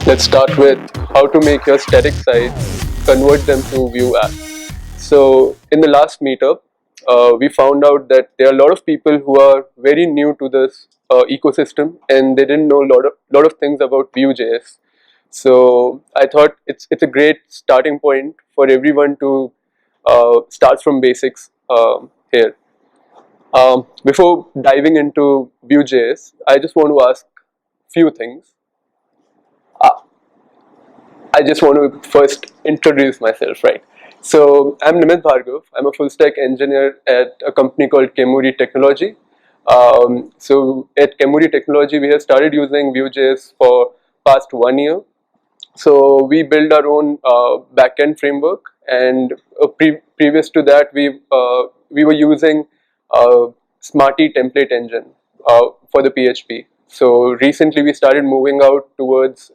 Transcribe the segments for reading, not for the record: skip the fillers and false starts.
Let's start with how to make your static sites, convert them to Vue app. So in the last meetup, we found out that there are a lot of people who are very new to this ecosystem and they didn't know a lot of things about Vue.js. So I thought it's a great starting point for everyone to start from basics here. Before diving into Vue.js, I just want to ask few things. Uh, I just want to first introduce myself, right? So I'm Nimit Bhargava. I'm a full stack engineer at a company called Kemuri Technology. So at Kemuri Technology, we have started using Vue.js for past 1 year. So we build our own backend framework, and previous to that, we were using Smarty template engine for the PHP. So recently, we started moving out towards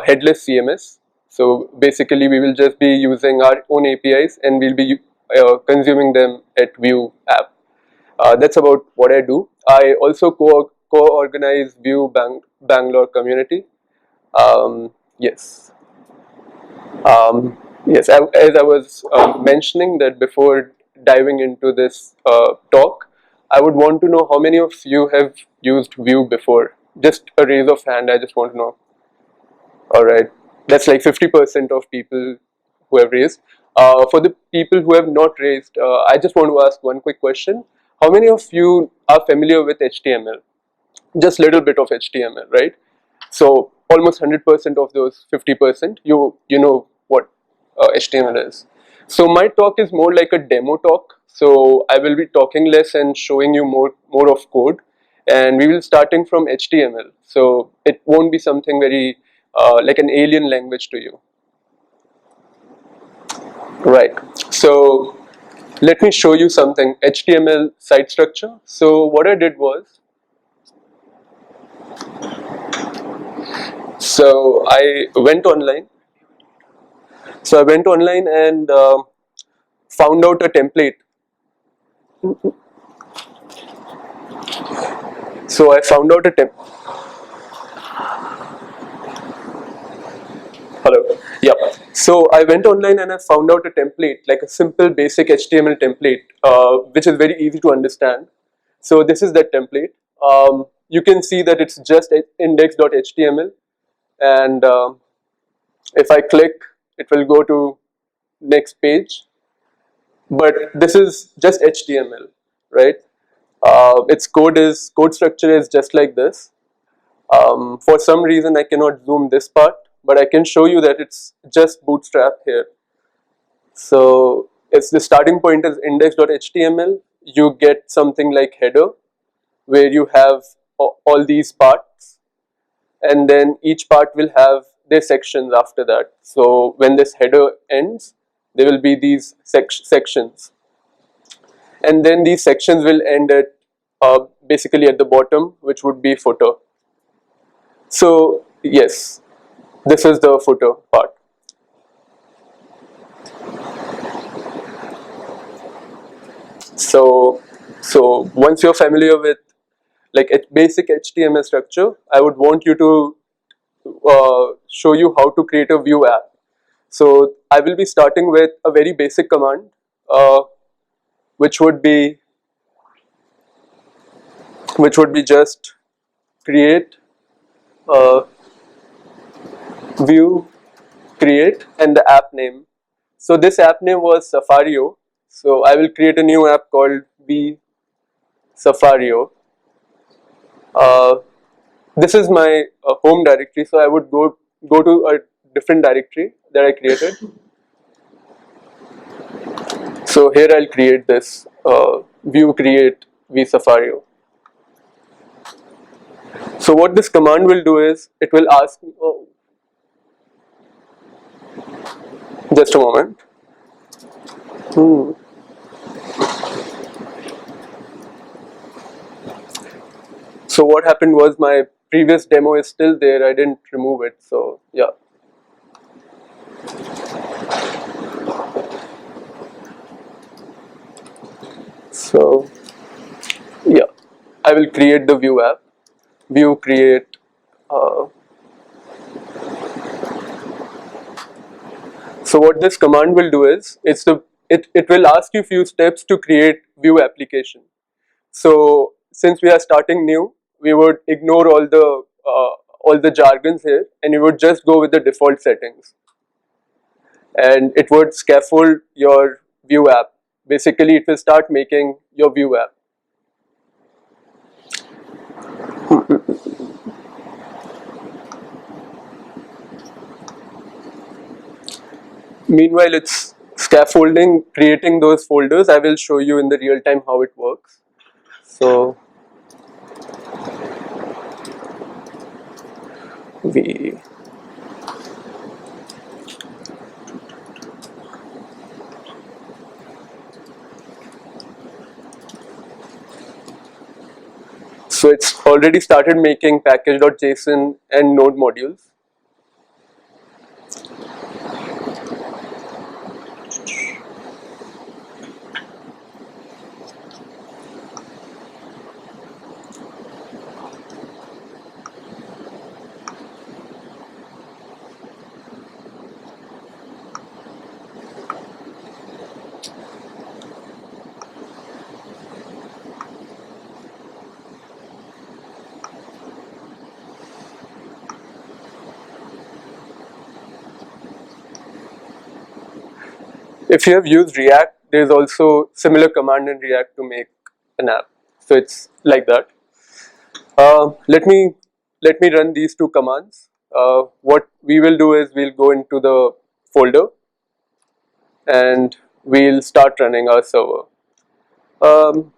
headless CMS. So basically, we will just be using our own APIs, and we'll be consuming them at Vue app. That's about what I do. I also co-organize Vue Bangalore community. Um, yes. Yes, as I was mentioning that before diving into this talk, I would want to know how many of you have used Vue before. Just a raise of hand, I just want to know. All right, that's like 50% of people who have raised. For the people who have not raised, I just want to ask one quick question. How many of you are familiar with HTML? Just little bit of HTML, right? So almost 100% of those 50%, you know what HTML is. So my talk is more like a demo talk. So I will be talking less and showing you more of code, and we will starting from HTML. So it won't be something very like an alien language to you, right? So let me show you something HTML site structure. So what I did was, so I went online. So I went online and found out a template. So I found out a Hello. Yeah. So I went online and I found out a template, like a simple basic HTML template, which is very easy to understand. So this is that template. You can see that it's just index.html, and if I click, it will go to next page. But this is just HTML, right? Its code structure is just like this. For some reason, I cannot zoom this part, but I can show you that it's just bootstrap here. So if the starting point is index.html, you get something like header, where you have all these parts, and then each part will have their sections after that. So when this header ends, there will be these sections, and then these sections will end at basically at the bottom, which would be footer. So yes, this is the footer part. So once you're familiar with like a basic HTML structure, I would want you to show you how to create a Vue app. So I will be starting with a very basic command, uh, which would be just create Vue create and the app name. So this app name was Safario. So I will create a new app called V Safario. Uh, this is my home directory, so I would go to a different directory that I created. So here I'll create this Vue create V Safario. So what this command will do is it will ask me, oh, just a moment. So what happened was my previous demo is still there. I didn't remove it. So yeah. So yeah, I will create the Vue app. Vue create So what this command will do is, it will ask you few steps to create Vue application. So since we are starting new, we would ignore all the jargons here, and we would just go with the default settings. And it would scaffold your Vue app. Basically, it will start making your Vue app. Meanwhile, it's scaffolding, creating those folders. I will show you in the real time how it works. So we so it's already started making package.json and node modules. If you have used React, there is also similar command in React to make an app. So it's like that. Let me run these two commands. What we will do is we'll go into the folder and we'll start running our server. Um,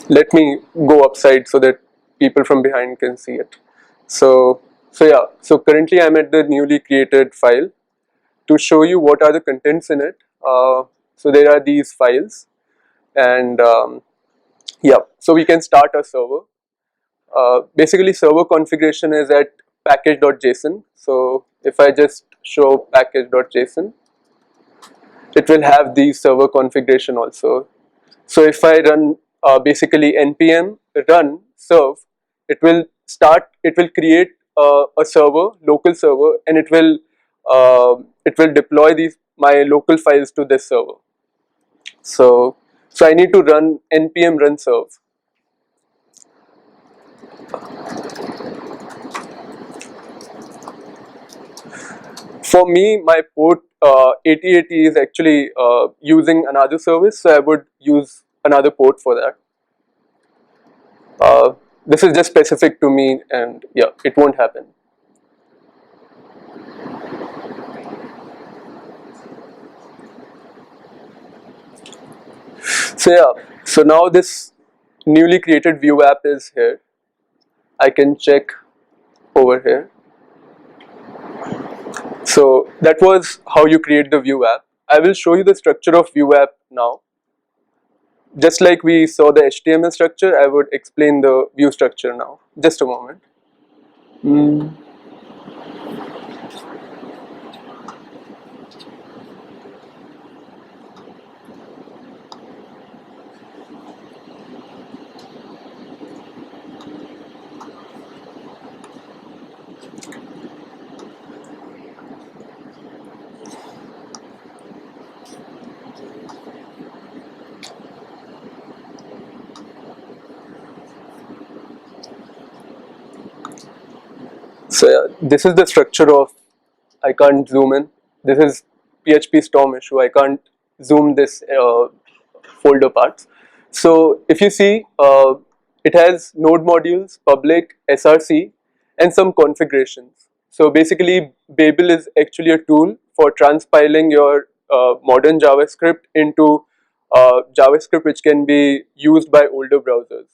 Let me go upside so that people from behind can see it. So yeah, so currently I'm at the newly created file. To show you what are the contents in it, so there are these files, and yeah, so we can start a server. Basically, server configuration is at package.json. So if I just show package.json, it will have the server configuration also. So if I run basically npm run serve, it will create a server, local server, and it will deploy these my local files to this server. So I need to run npm run serve. For me, my port 8080 is actually using another service, so I would use another port for that. This is just specific to me, and yeah, it won't happen. So yeah, so now this newly created Vue app is here. I can check over here. So that was how you create the Vue app. I will show you the structure of Vue app now. Just like we saw the HTML structure, I would explain the Vue structure now. Just a moment. So yeah, this is the structure of, I can't zoom in. This is PHP Storm issue. I can't zoom this folder parts. So if you see, it has node modules, public, SRC, and some configurations. So basically, Babel is actually a tool for transpiling your modern JavaScript into JavaScript which can be used by older browsers.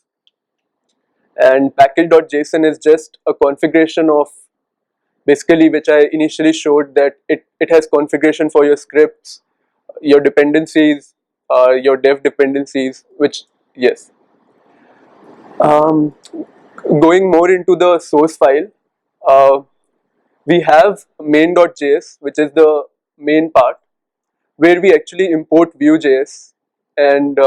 And package.json is just a configuration of, basically, which I initially showed, that it has configuration for your scripts, your dependencies, your dev dependencies, which, yes. Um, Going more into the source file, uh, we have main.js, which is the main part, where we actually import Vue.js, and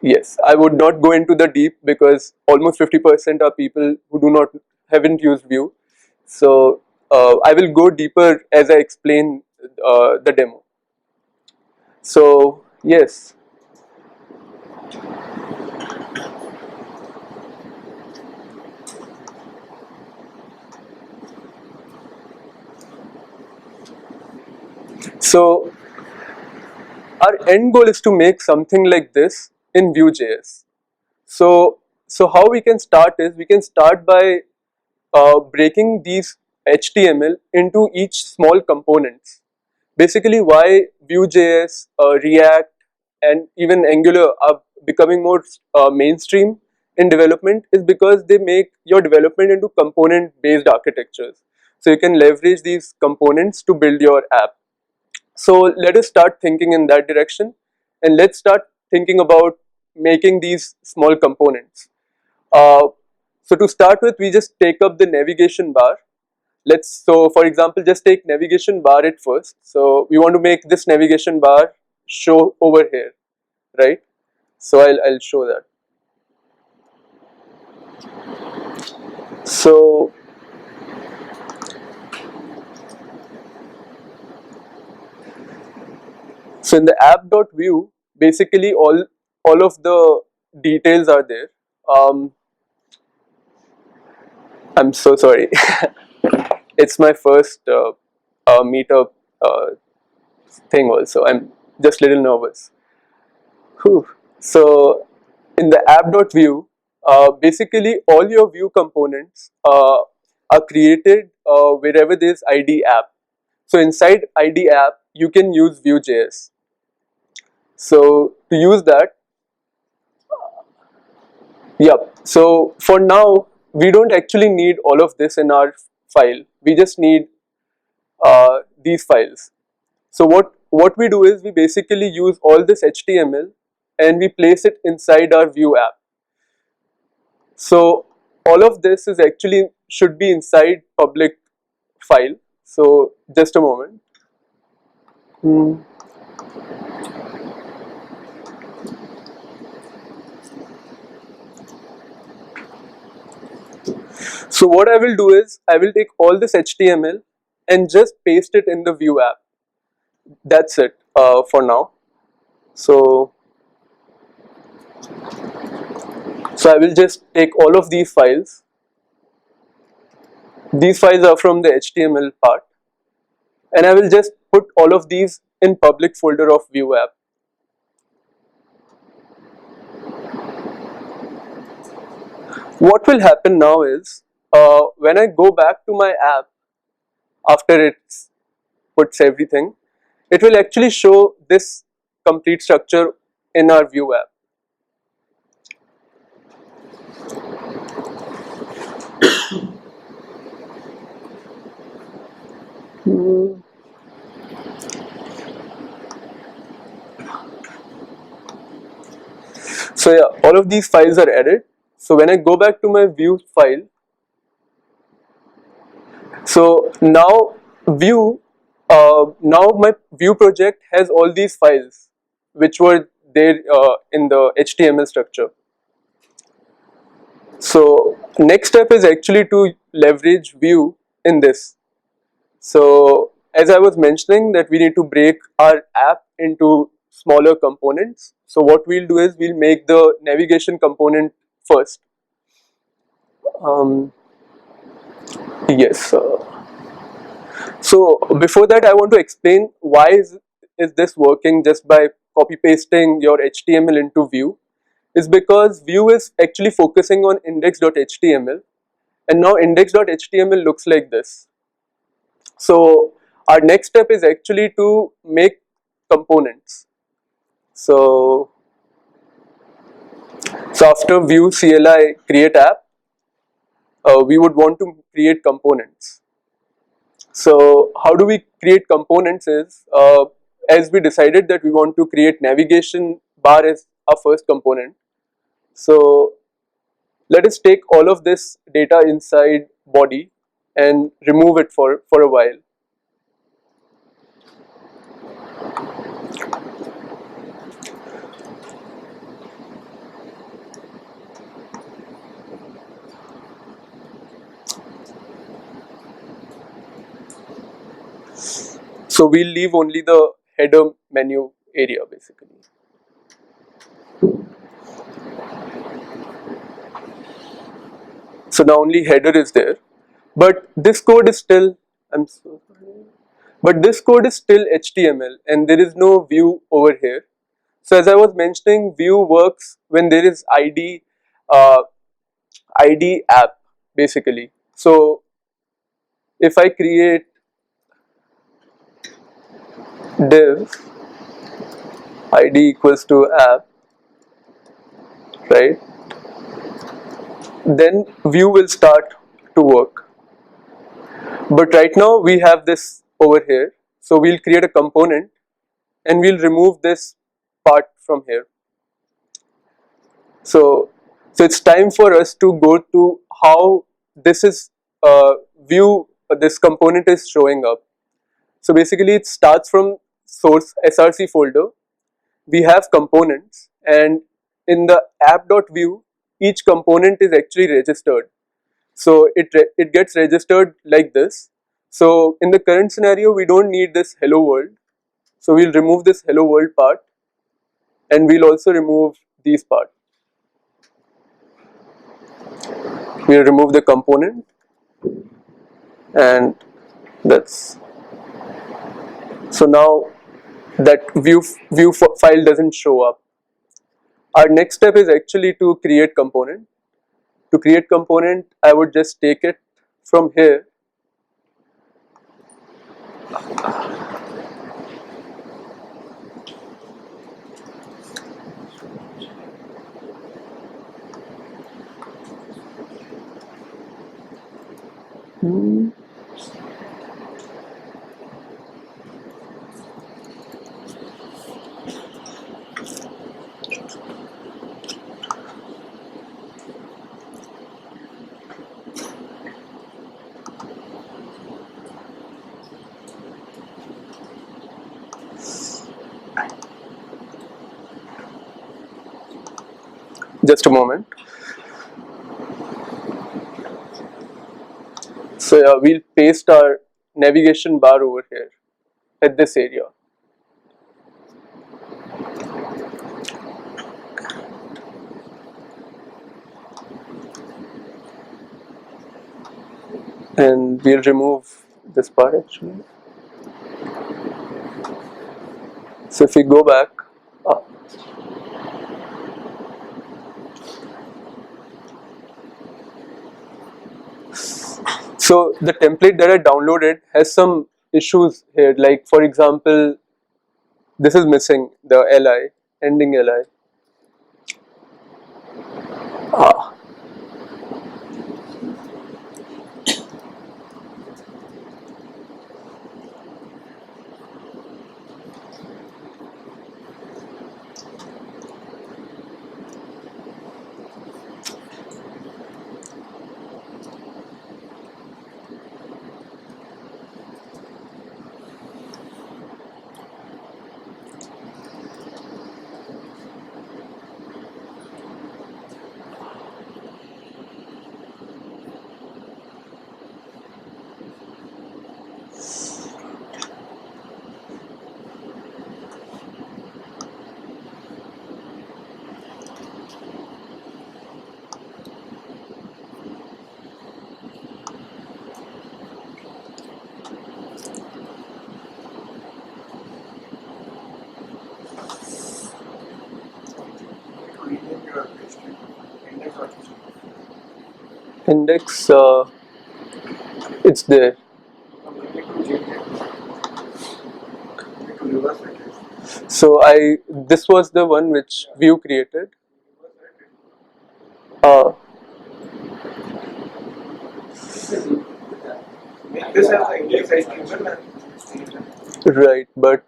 Yes, I would not go into the deep because almost 50% are people who haven't used Vue. So I will go deeper as I explain the demo. So yes, so our end goal is to make something like this in Vue.js. So how we can start is we can start by breaking these HTML into each small components. Basically, why Vue.js, React, and even Angular are becoming more mainstream in development is because they make your development into component-based architectures. So you can leverage these components to build your app. So let us start thinking in that direction, and let's start thinking about making these small components. Uh, so to start with, we just take up the navigation bar. So for example, just take navigation bar at first. So we want to make this navigation bar show over here, right? So I'll show that. So in the app.view, basically all of the details are there. I'm so sorry. It's my first meetup thing also. I'm just a little nervous. Whew. So in the app.view, basically all your Vue components are created wherever there's ID app. So inside ID app, you can use Vue.js. So to use that, yep. So for now, we don't actually need all of this in our file. We just need these files. So what we do is we basically use all this HTML and we place it inside our Vue app. So all of this is actually should be inside public file. So just a moment. Hmm. So what I will do is I will take all this HTML and just paste it in the Vue app. That's it for now. So I will just take all of these files. These files are from the HTML part, and I will just put all of these in public folder of Vue app. What will happen now is when I go back to my app after it puts everything, it will actually show this complete structure in our Vue app. So yeah, all of these files are added. So when I go back to my Vue file, so now now my Vue project has all these files which were there in the HTML structure. So next step is actually to leverage Vue in this. So as I was mentioning that we need to break our app into smaller components. So what we'll do is we'll make the navigation component first. Yes. So before that, I want to explain why is this working just by copy pasting your HTML into Vue. Is because Vue is actually focusing on index.html, and now index.html looks like this. So our next step is actually to make components. So after Vue CLI create app, we would want to create components. So how do we create components is, as we decided that we want to create navigation bar as our first component. So let us take all of this data inside body and remove it for a while. So we'll leave only the header menu area basically. So now only header is there, but this code is still, I'm so sorry, but this code is still HTML and there is no Vue over here. So as I was mentioning, Vue works when there is uh, ID app basically. So if I create div ID equals to app, right, then Vue will start to work. But right now we have this over here. So we'll create a component and we'll remove this part from here. So it's time for us to go to how this is Vue, this component is showing up. So basically it starts from source src folder. We have components, and in the app.vue each component is actually registered. So it gets registered like this. So in the current scenario we don't need this hello world. So we'll remove this hello world part and we'll also remove these parts. We'll remove the component and that's, so now that view file doesn't show up. Our next step is actually to create component. To create component, I would just take it from here. Just a moment. So yeah, we'll paste our navigation bar over here at this area. And we'll remove this part actually. So if we go back, so the template that I downloaded has some issues here. Like for example, this is missing the li, ending li. Index, it's there. So this was the one which Vue created. Right, but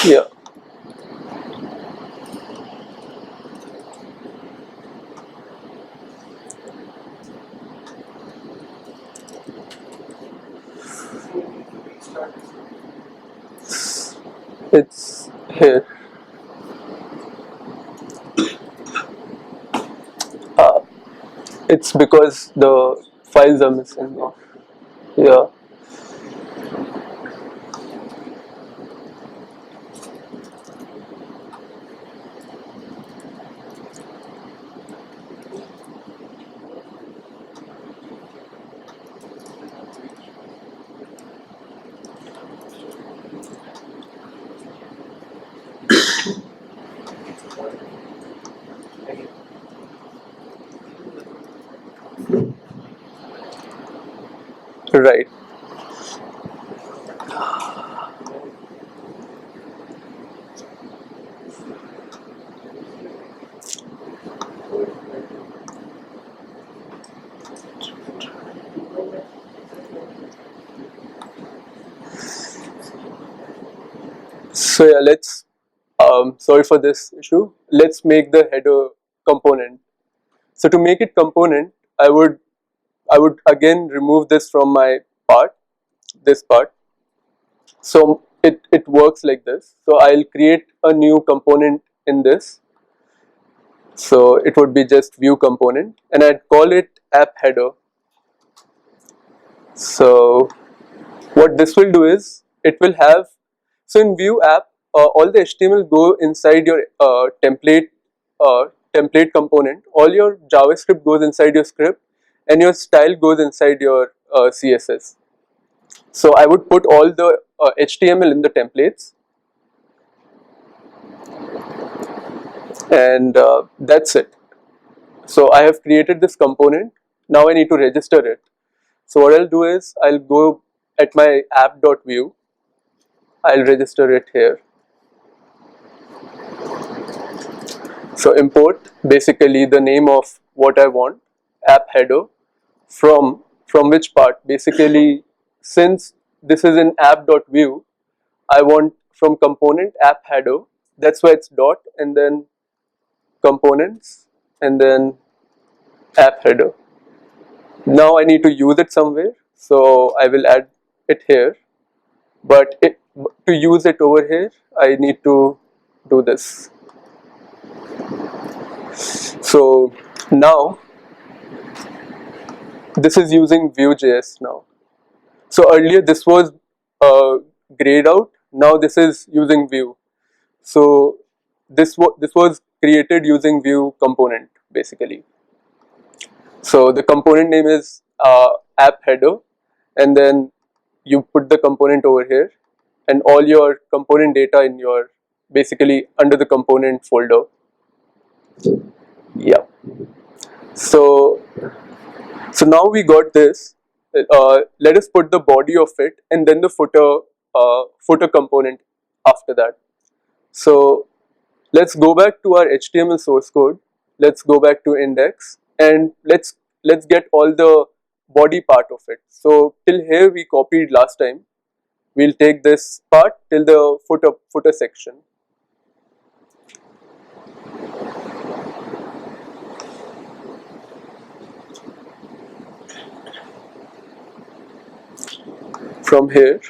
yeah. It's here. It's because the files are missing now. Yeah. Right. So yeah, let's. Sorry for this issue. Let's make the header component. So to make it component, I would again remove this from my part, this part. So it works like this. So I'll create a new component in this. So it would be just Vue component, and I'd call it app header. So what this will do is it will have, so in Vue app, all the HTML go inside your template component. All your JavaScript goes inside your script, and your style goes inside your CSS. So I would put all the HTML in the templates, and that's it. So I have created this component. Now I need to register it. So what I'll do is I'll go at my app.vue. I'll register it here. So import basically the name of what I want, app header, from which part. Basically, since this is in app.vue, I want from component app header. That's why it's dot and then components and then app header. Now I need to use it somewhere, so I will add it here. But to use it over here, I need to do this. So now this is using Vue.js now. So earlier this was grayed out. Now this is using Vue. So this was created using Vue component basically. So the component name is app header, and then you put the component over here, and all your component data in your basically under the component folder. Yeah. So now we got this. Let us put the body of it and then the footer component after that. So let's go back to our HTML source code. Let's go back to index and let's get all the body part of it. So till here we copied last time. We'll take this part till the footer section. From here,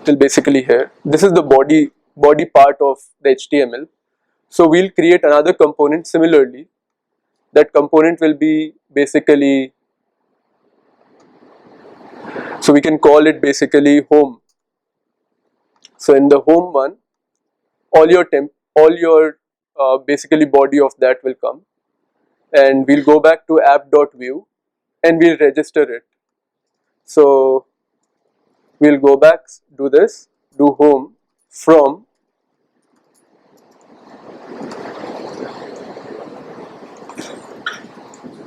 till basically here. This is the body part of the HTML. So we'll create another component similarly. That component will be basically, so we can call it basically home. So in the home one, all your basically body of that will come, and we'll go back to app.vue and we'll register it. So we'll go back, do this, do home from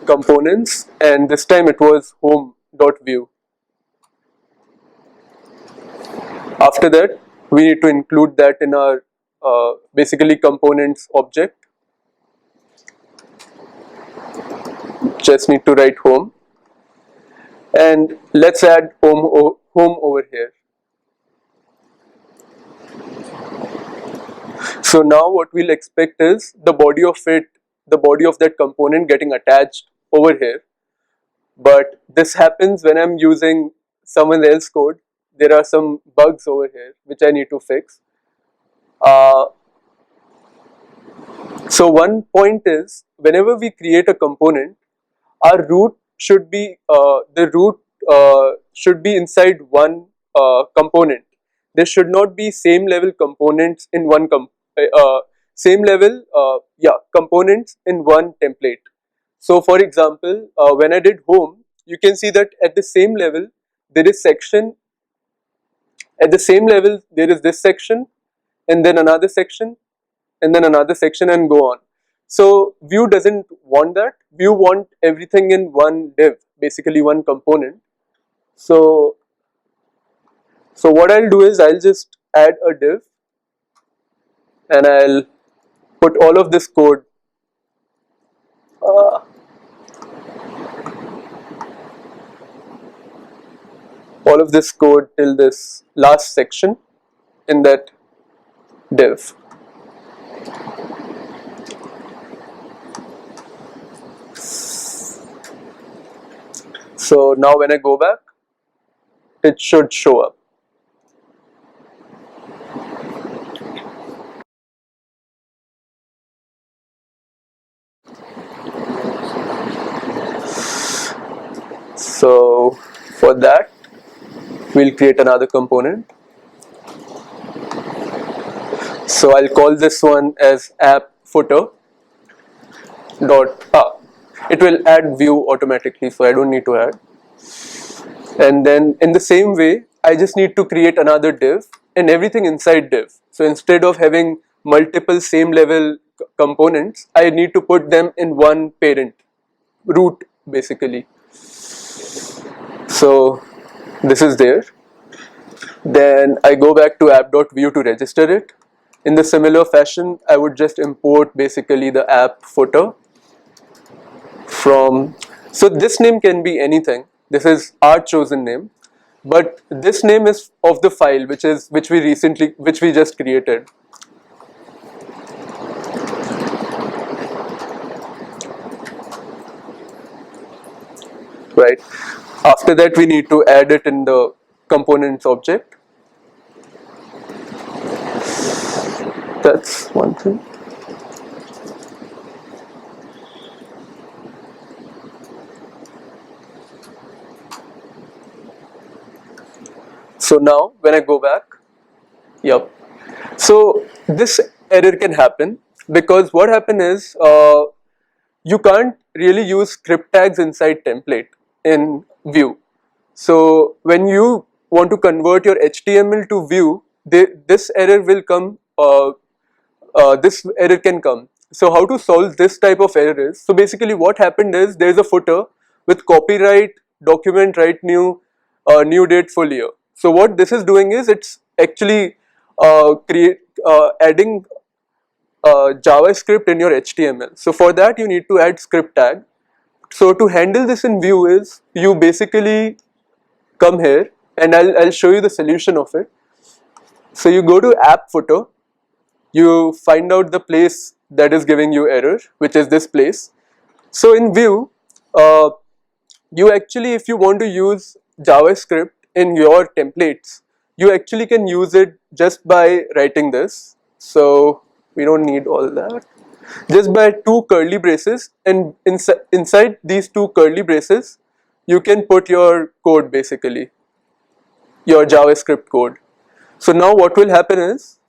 components, and this time it was home.vue. After that, we need to include that in our basically components object. Just need to write home, and let's add home over here. So now what we'll expect is the body of that component getting attached over here. But this happens when I'm using someone else's code. There are some bugs over here which I need to fix. So one point is, whenever we create a component, our root should be the root should be inside one component. There should not be same level components in one components in one template. So for example, when I did home, you can see that at the same level there is section, at the same level there is this section, and then another section, and then another section, and go on. So Vue doesn't want that. Vue want everything in one div, basically one component. So what I'll do is I'll just add a div, and I'll put all of this code uh, all of this code till this last section in that div. So now when I go back, it should show up. So for that, we'll create another component. So I'll call this one as app footer dot it will add view automatically, so I don't need to add. And then in the same way, I just need to create another div and everything inside div. So instead of having multiple same level components, I need to put them in one parent, root basically. So this is there. Then I go back to app.view to register it. In the similar fashion, I would just import basically the app footer from, so this name can be anything. This is our chosen name, but this name is of the file which we just created. Right. After that, we need to add it in the components object. That's one thing. So now when I go back, yep. So this error can happen because what happened is you can't really use script tags inside template in Vue. So when you want to convert your HTML to Vue, this error will come. This error can come. So how to solve this type of error is, so basically what happened is there is a footer with copyright, document, write new, new date, full year. So what this is doing is it's actually adding JavaScript in your HTML. So for that you need to add script tag. So to handle this in Vue is you basically come here, and I'll show you the solution of it. So you go to app footer, you find out the place that is giving you error, which is this place. So in Vue, you actually, if you want to use JavaScript in your templates, you actually can use it just by writing this. So we don't need all that. Just by two curly braces, and inside these two curly braces, you can put your code basically, your JavaScript code. So now what will happen is,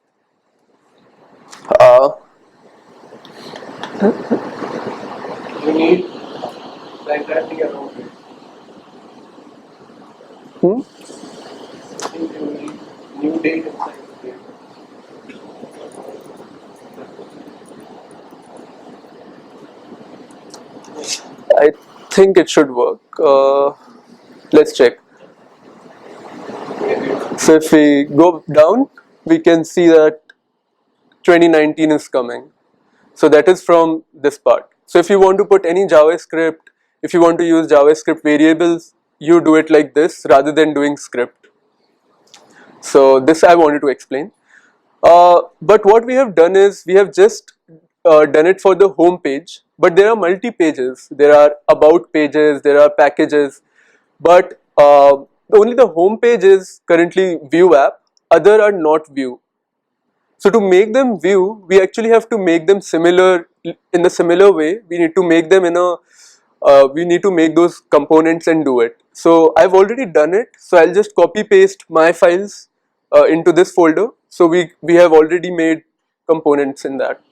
you need like that to get around it. I think you need new date inside the date. I think it should work. Let's check. So if we go down, we can see that 2019 is coming. So that is from this part. So if you want to put any JavaScript, if you want to use JavaScript variables, you do it like this rather than doing script. So this I wanted to explain. But what we have done is we have just done it for the home page, but there are multi pages. There are about pages, there are packages, but only the home page is currently Vue app, other are not Vue. So to make them Vue, we actually have to make them similar in the similar way. We need to make them in a we need to make those components and do it. So I've already done it. So I'll just copy paste my files into this folder. So we have already made components in that.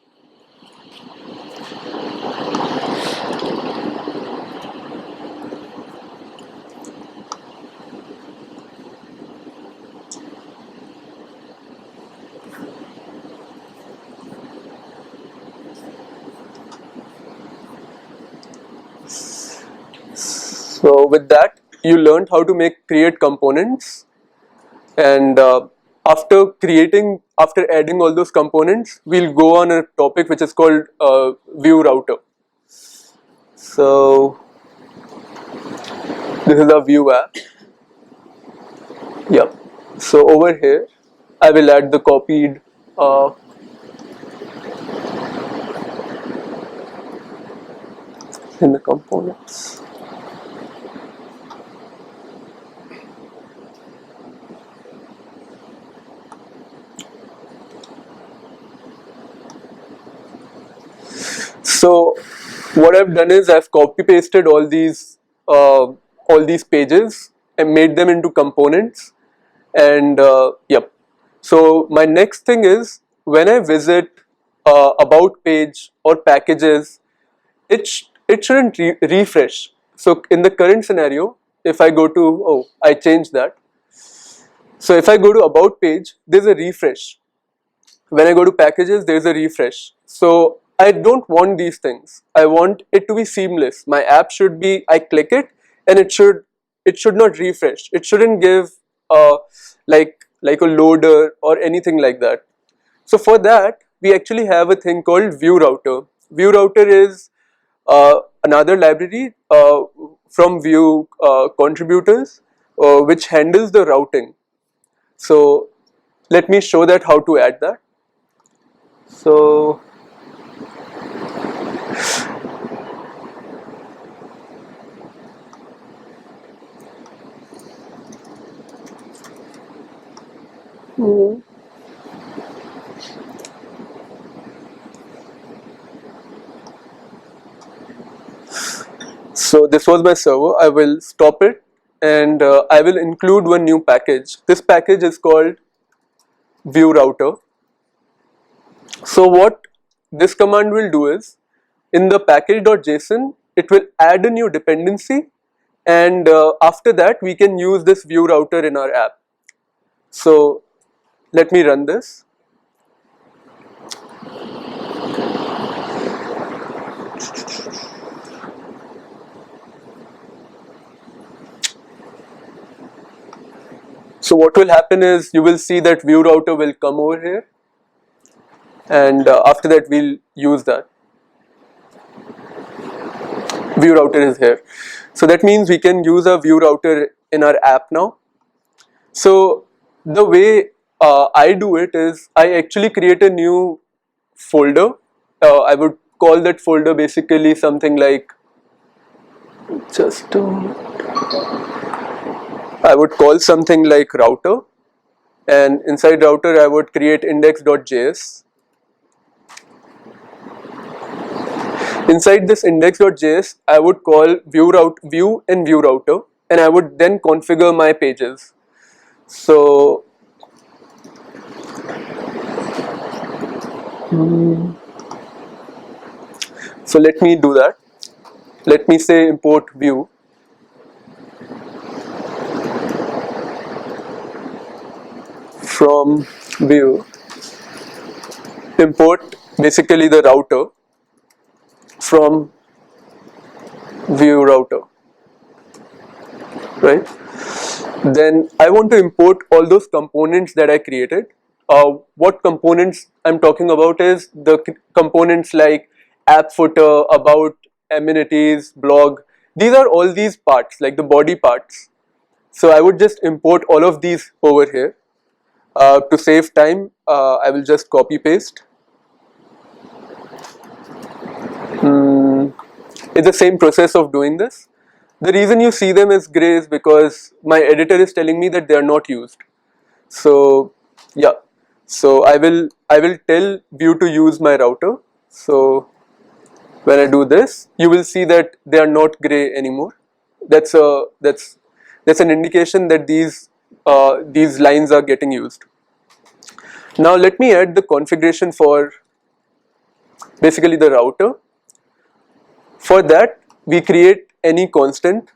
So with that, you learned how to create components, and after adding all those components, we'll go on a topic which is called Vue Router. So this is a Vue app. Yep. So over here, I will add the copied in the components. So what I've done is I've copy pasted all these pages and made them into components, and yep. So my next thing is, when I visit about page or packages, it shouldn't refresh. So in the current scenario, if I go to I changed that. So if I go to about page, there's a refresh. When I go to packages, there's a refresh. So I don't want these things. I want it to be seamless. My app should be, I click it and it should not refresh. It shouldn't give like a loader or anything like that. So for that, we actually have a thing called Vue Router. Vue Router is another library from Vue contributors which handles the routing. So let me show that how to add that. So so this was my server. I will stop it, and I will include one new package. This package is called Vue Router. So what this command will do is, in the package.json, it will add a new dependency, and after that we can use this Vue Router in our app. So let me run this. So what will happen is, you will see that Vue Router will come over here, and after that we'll use that. Vue Router is here. So that means we can use a Vue Router in our app now. So the way I do it is, I actually create a new folder. I would call that folder basically something like, I would call something like router, and inside router I would create index.js. Inside this index.js, I would call Vue and Vue Router, and I would then configure my pages. So let me do that. Let me say import Vue. From Vue, import basically the router from Vue Router, right? Then I want to import all those components that I created. What components I'm talking about is the components like app footer, about, amenities, blog. These are all these parts, like the body parts. So I would just import all of these over here. To save time, I will just copy paste. It's the same process of doing this. The reason you see them as gray is because my editor is telling me that they are not used. So yeah, So I will tell Vue to use my router. So when I do this, you will see that they are not gray anymore. That's an indication that these lines are getting used. Now let me add the configuration for basically the router. For that, we create any constant.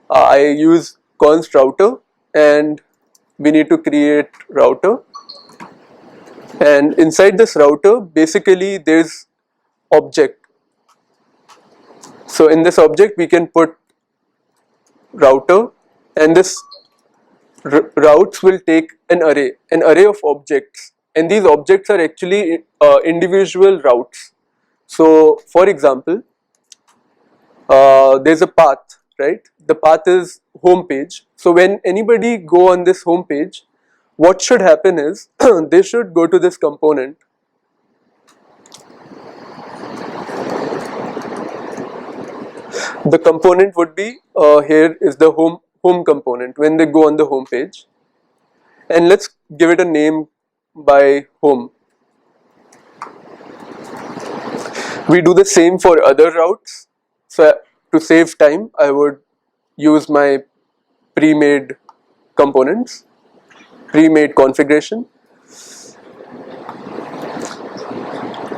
I use const router, and we need to create router. And inside this router, basically there's object. So in this object, we can put router, and this routes will take an array of objects, and these objects are actually individual routes. So for example, there's a path, right? The path is home page. So when anybody go on this home page, what should happen is they should go to this component. The component would be here is the home component when they go on the home page, and let's give it a name by home. We do the same for other routes. So to save time, I would use my pre-made components, pre-made configuration.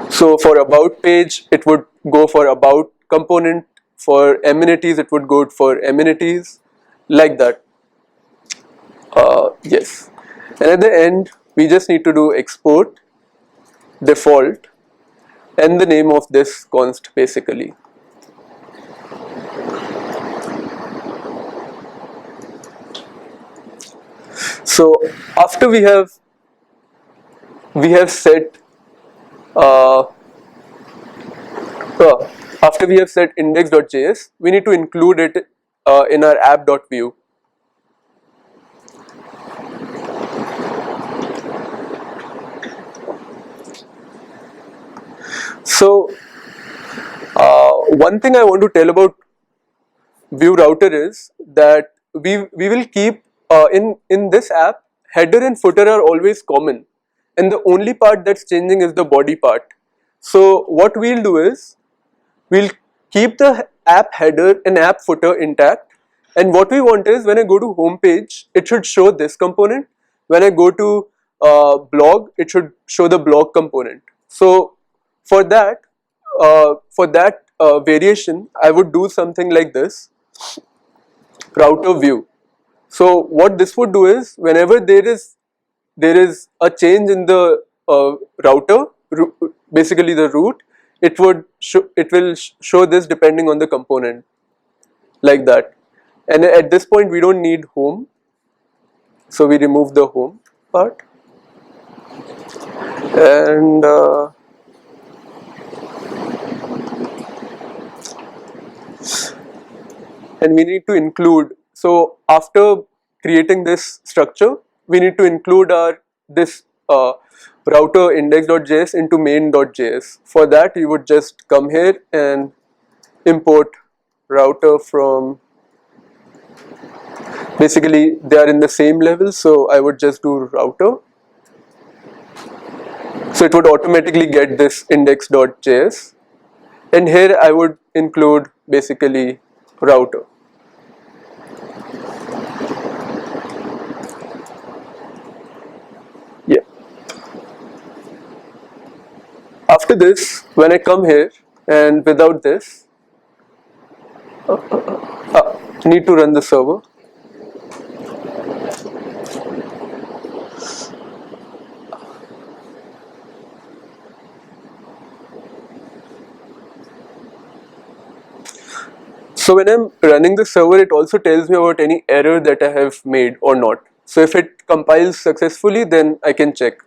So for about page, it would go for about component. For amenities, it would go for amenities, like that. Yes. And at the end, we just need to do export default and the name of this const basically. So after we have set after we have set index.js, we need to include it in our app.vue. So one thing I want to tell about Vue Router is that we will keep in this app, header and footer are always common, and the only part that's changing is the body part. So what we'll do is we'll keep the app header and app footer intact, and what we want is when I go to home page, it should show this component. When I go to blog, it should show the blog component. So for that variation, I would do something like this: router view. So what this would do is whenever there is a change in the router, basically the root, it will show this depending on the component, like that. And at this point we don't need home, so we remove the home part, and we need to include. So after creating this structure, we need to include this router index.js into main.js. For that, you would just come here and import router from, basically they are in the same level, so I would just do router. So it would automatically get this index.js, and here I would include basically router. Yeah. After this, when I come here and without this, need to run the server. So when I'm running the server, it also tells me about any error that I have made or not. So if it compiles successfully, then I can check.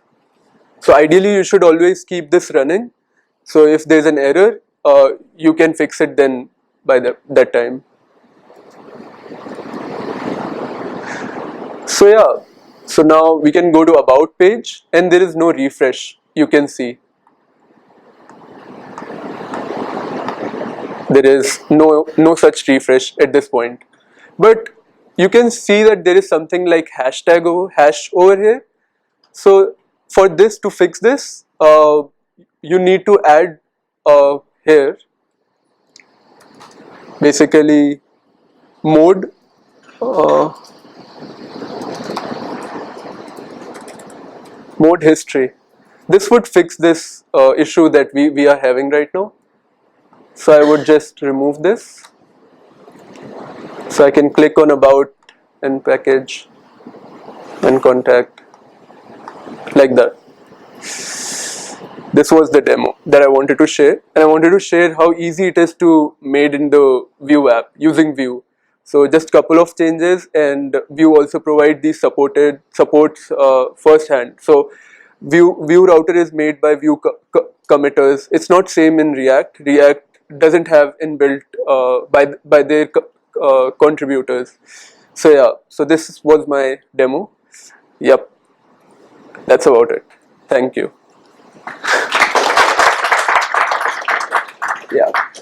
So ideally you should always keep this running. So if there's an error, you can fix it then by that time. So yeah, so now we can go to about page, and there is no refresh, you can see. There is no such refresh at this point. But you can see that there is something like hash over here. So for this, to fix this, you need to add here basically mode mode history. This would fix this issue that we are having right now. So I would just remove this. So I can click on about and package and contact like that. This was the demo that I wanted to share, and I wanted to share how easy it is to made in the Vue app using Vue. So just couple of changes, and Vue also provide these supports firsthand. So Vue Router is made by Vue committers. It's not same in React. React doesn't have inbuilt by their contributors. So yeah, so this was my demo. Yep, that's about it. Thank you.